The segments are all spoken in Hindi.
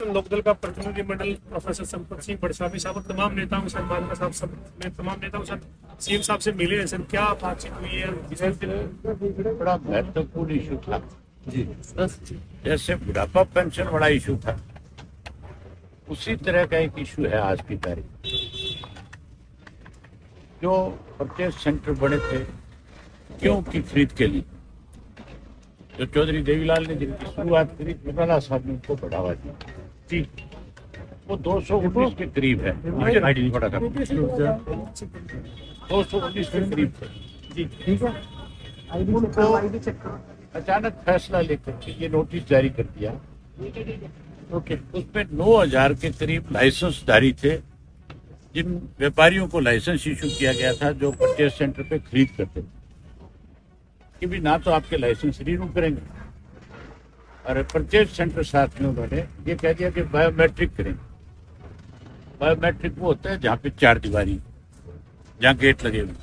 लोकदल का प्रतिनिधिमंडल प्रोफेसर संपत सिंह बड़शामी साहब और तमाम नेताओं के साथ मानका साहब सब तमाम नेताओं के साथ सीएम साहब से मिले हैं सर, क्या बातचीत हुई है? बड़ा महत्वपूर्ण इशू था जी। जैसे बुढ़ापा पेंशन बड़ा इशू था, उसी तरह का एक इशू है आज की तारीख। जो परचेज सेंटर बने थे क्यों की खरीद के लिए, जो चौधरी देवीलाल ने जिनकी शुरुआत करी, चौटाला साहब ने उनको बढ़ावा दिया जी। वो 219 के करीब है, 219 के करीब थे जी। ठीक है, उनको अचानक फैसला लेकर के ये नोटिस जारी कर दिया। ओके, उसमें 9000 के करीब लाइसेंसधारी थे, जिन व्यापारियों को लाइसेंस इशू किया गया था जो परचेज सेंटर पे खरीद करते थे, कि भी ना तो आपके लाइसेंस रिन्यू करेंगे, और परचेज सेंटर साथ में उन्होंने ये कह दिया कि बायोमेट्रिक करेंगे। बायोमेट्रिक वो होता है जहाँ पे 4 दीवारी, जहाँ गेट लगे हुए।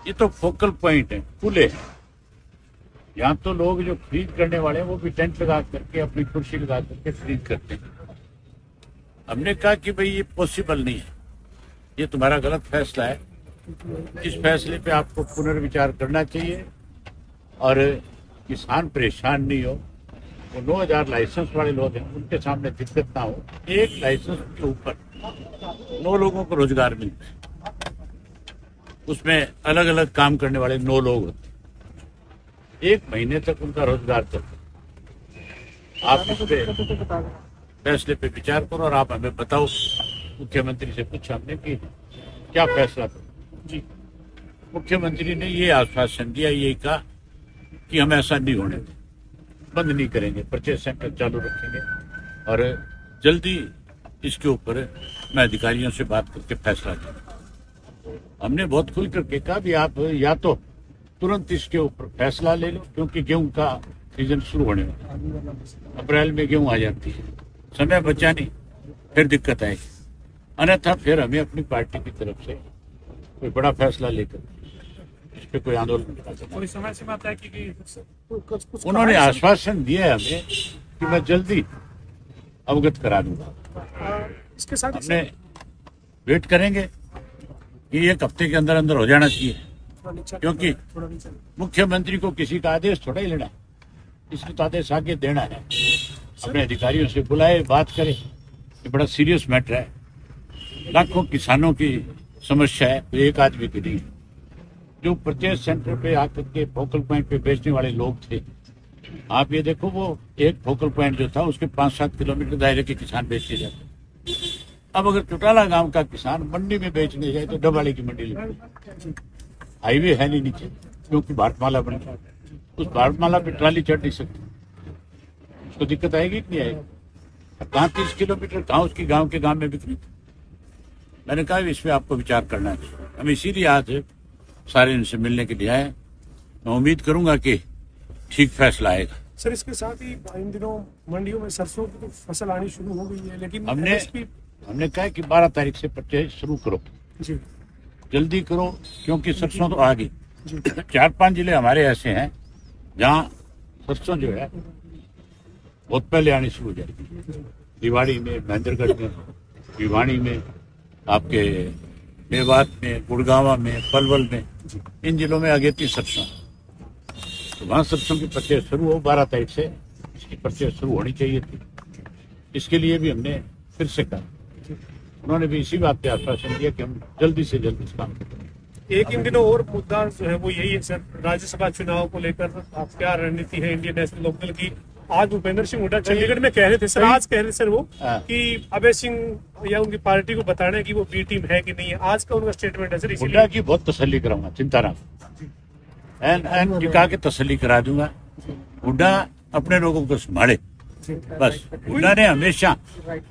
ये तो फोकल पॉइंट है, खुले हैं। यहाँ तो लोग जो खरीद करने वाले हैं वो भी टेंट लगा करके, अपनी कुर्सी लगा करके खरीद करते हैं। हमने कहा कि भाई ये पॉसिबल नहीं है, ये तुम्हारा गलत फैसला है। इस फैसले पे आपको पुनर्विचार करना चाहिए और किसान परेशान नहीं हो। वो 9000 लाइसेंस वाले लोग हैं, उनके सामने दिक्कत ना हो। एक लाइसेंस के ऊपर 9 लोगों को रोजगार मिलता है, उसमें अलग अलग काम करने वाले 9 लोग होते हैं। 1 महीने तक उनका रोजगार चलता। आप इस पे फैसले पे विचार करो और आप हमें बताओ। मुख्यमंत्री से पूछा हमने कि क्या फैसला करो जी। मुख्यमंत्री ने ये आश्वासन दिया, ये कहा कि हम ऐसा नहीं होने दें, बंद नहीं करेंगे, परचेज सेंटर चालू रखेंगे और जल्दी इसके ऊपर मैं अधिकारियों से बात करके फैसला लूंगा। हमने बहुत खुल करके कहा भी आप या तो तुरंत इसके ऊपर फैसला ले लो, क्योंकि गेहूं का सीजन शुरू होने वाला, अप्रैल में गेहूं आ जाती है, समय बचा नहीं, फिर दिक्कत आएगी। अन्यथा फिर हमें अपनी पार्टी की तरफ से कोई बड़ा फैसला लेकर इस पे कोई आंदोलन कोई समय सीमा तय की? उन्होंने आश्वासन दिया है हमें कि मैं जल्दी अवगत करा दूंगा। इसके साथ हमने वेट करेंगे कि 1 हफ्ते के अंदर अंदर हो जाना चाहिए, क्योंकि मुख्यमंत्री को किसी का आदेश थोड़ा ही लेना है, इसलिए तो आदेश आगे देना है। अपने अधिकारियों से बुलाए, बात करें। ये बड़ा सीरियस मैटर है, लाखों किसानों की समस्या है, तो एक आदमी की नहीं। जो परचेज सेंटर पे आकर के फोकल पॉइंट पे बेचने वाले लोग थे, आप ये देखो, वो एक फोकल पॉइंट जो था उसके 5-7 किलोमीटर दायरे के किसान बेचते जाते। अब अगर चौटाला गांव का किसान मंडी में बेचने जाए तो डबाड़ी की मंडी लगे, हाईवे है नहीं नीचे, क्योंकि भारतमाला बन गया। उस भारतमाला पे ट्राली चढ़ नहीं सकती, उसको दिक्कत आएगी कि नहीं आएगी? कहाँ 30 किलोमीटर, कहाँ उसकी गांव के गांव में बिक्री। मैंने कहा इस पे आपको विचार करना है। हम इसीलिए आज सारे इनसे मिलने के लिए आए। मैं उम्मीद करूंगा कि ठीक फैसला आएगा। सर, इसके साथ ही इन दिनों मंडियों में सरसों की फसल आनी शुरू हो गई है, लेकिन हमने कहा कि 12 तारीख से परचेज शुरू करो जी, जल्दी करो, क्योंकि सरसों तो आ गई। 4-5 जिले हमारे ऐसे हैं जहाँ सरसों जो है बहुत पहले आनी शुरू हो जाएगी। रिवाड़ी में, महेंद्रगढ़ में, भिवानी में, आपके मेवात में, गुड़गांवा में, पलवल में, इन जिलों में अगेती सरसों, तो वहाँ सरसों की परचेज शुरू हो। 12 तारीख से इसकी परचेज शुरू होनी चाहिए थी। इसके लिए भी हमने फिर से कहा, उन्होंने भी इसी बात पे आश्वासन दिया कि हम जल्दी से जल्दी इस काम करेंगे। एक इन दिनों और मुद्दा जो है वो यही है सर, राज्यसभा चुनाव को लेकर आप क्या रणनीति है इंडियन नेशनल लोकदल की? आज भूपेंद्र सिंह हुड्डा चंडीगढ़ में कह रहे थे सर, आज कह रहे सर वो कि अभय सिंह या उनकी पार्टी को बताना है कि वो बी टीम है कि नहीं है। आज का उनका स्टेटमेंट है सर। हुड्डा की बहुत तसल्ली कराऊंगा, चिंता ना, एन टिका के तसल्ली करा दूंगा। हुड्डा अपने लोगों को संभाले बस। हुड्डा ने हमेशा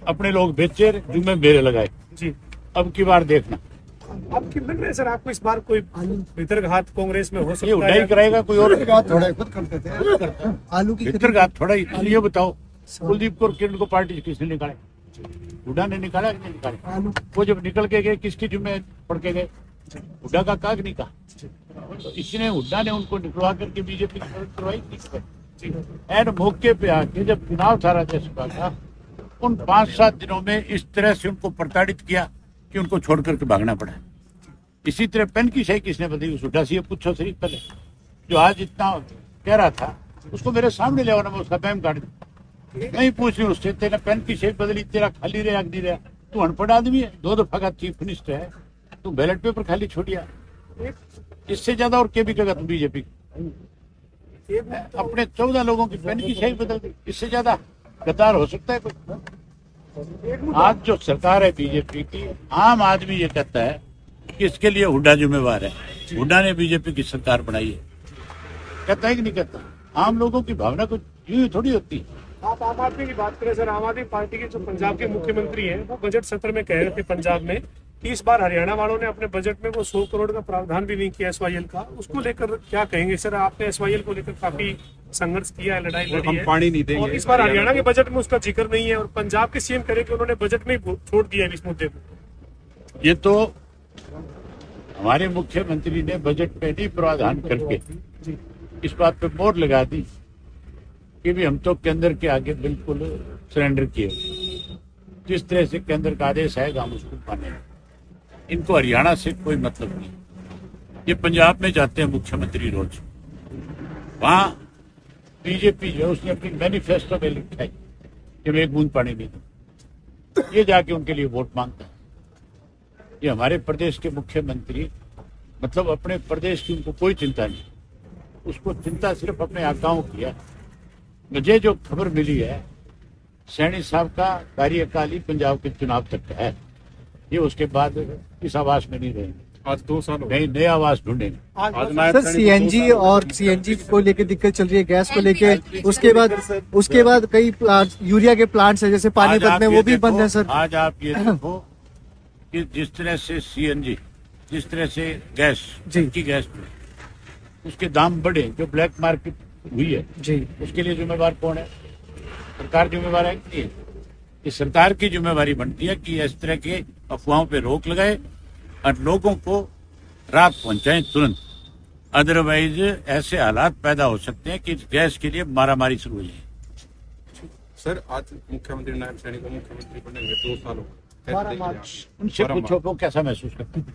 अपने लोग बेचे, जुम्मे मेरे लगाए जी। अब की बार देखना। अब किन लग रहा है सर आपको इस बार कोई भीतरघात कांग्रेस में हो सकता है? हुड्डा ही कराएगा, कोई और थोड़ा खुद करते थे। आलू की भीतरघात थोड़ा ही। ये बताओ, कुलदीप को और किरण को पार्टी से किसने निकाले? हुड्डा ने निकाला कि नहीं निकाला? वो जब निकल के गए किसकी जिम्मे पड़ के गए? हुड्डा का काग नहीं कहा, तो इसने हुड्डा ने उनको निकलवा करके बीजेपी की मदद करवाई। एंड मौके पे आके जब चुनाव था राज्यसभा का, उन 5-7 दिनों में इस तरह से उनको प्रताड़ित किया कि उनको छोड़ करके भागना पड़ा। इसी तरह पेन की सही किसने बदली, उस उठा सी पूछो सही पहले, जो आज इतना कह रहा था उसको मेरे सामने ले आओ ना, मैं उसका बैम काट दूं। मैं ही पूछ रही हूँ उससे, तेरा पेन की सही बदली, तेरा खाली रहा नहीं रहा, तू अनपढ़ आदमी है, 2 दफा का चीफ मिनिस्टर है, तू बैलेट पेपर खाली छोड़िया, इससे ज्यादा और क्या भी कहेगा तू बीजेपी। अपने 14 लोगों की पेन की सही बदल दी, इससे ज्यादा गद्दार हो सकता है कोई? आज जो सरकार है बीजेपी की, आम आदमी ये कहता है कि इसके लिए हुड्डा जिम्मेवार है, हुड्डा ने बीजेपी की सरकार बनाई है, कहता है कि नहीं कहता? आम लोगों की भावना कुछ यूं ही थोड़ी होती है। आप आम आदमी की बात करें सर, आम आदमी पार्टी के जो पंजाब के मुख्यमंत्री हैं वो बजट सत्र में कह रहे थे पंजाब में कि इस बार हरियाणा वालों ने अपने बजट में वो 100 करोड़ का प्रावधान भी नहीं किया SYL का। उसको लेकर क्या कहेंगे सर? आपने SYL को लेकर काफी संघर्ष किया है, लड़ाई लड़ी है, पानी नहीं देंगे, और इस बार हरियाणा के बजट में उसका जिक्र नहीं है, और पंजाब के CM कह कि उन्होंने बजट में ही छोड़ दिया है इस मुद्दे को। ये तो हमारे मुख्यमंत्री ने बजट में नहीं प्रावधान करके इस बात पे मोहर लगा दी कि भी हम तो केंद्र के आगे बिल्कुल सरेंडर किए, जिस तरह से केंद्र का आदेश आएगा हम उसको मानेंगे। इनको हरियाणा से कोई मतलब नहीं। ये पंजाब में जाते हैं मुख्यमंत्री रोज, वहां बीजेपी जो उसने अपनी मैनिफेस्टो में लिखा है कि मैं एक बूंद पानी नहीं दूं, ये जाके उनके लिए वोट मांगता है। ये हमारे प्रदेश के मुख्यमंत्री, मतलब अपने प्रदेश की उनको कोई चिंता नहीं, उसको चिंता सिर्फ अपने आकाओं की है। मुझे जो खबर मिली है, सैनी साहब का कार्यकाल ही पंजाब के चुनाव तक का है, ये उसके बाद इस आवास में नहीं रहेंगे, आज 2 साल नहीं नए आवास ढूंढेंगे। सर CNG और CNG को लेकर दिक्कत चल रही है, गैस को लेकर, उसके बाद कई यूरिया के प्लांट्स है जैसे पानीपत में, वो भी बंद है सर। आज आप ये देखो कि जिस तरह से CNG, जिस तरह से गैस की गैस उसके दाम बढ़े, जो ब्लैक मार्केट हुई है जी, उसके लिए जिम्मेवार कौन है? सरकार जिम्मेवार है कि नहीं? ये सरकार की जिम्मेवारी बनती है कि इस तरह के अफवाहों पे रोक लगाए और लोगों को राहत पहुंचाएं तुरंत, अदरवाइज ऐसे हालात पैदा हो सकते हैं कि इस गैस के लिए मारामारी शुरू हो जाए। सर, आज मुख्यमंत्री नायब सैनी को मुख्यमंत्री बनेंगे, 2 साल हो गए। उनसे पूछो वो कैसा महसूस करते हैं।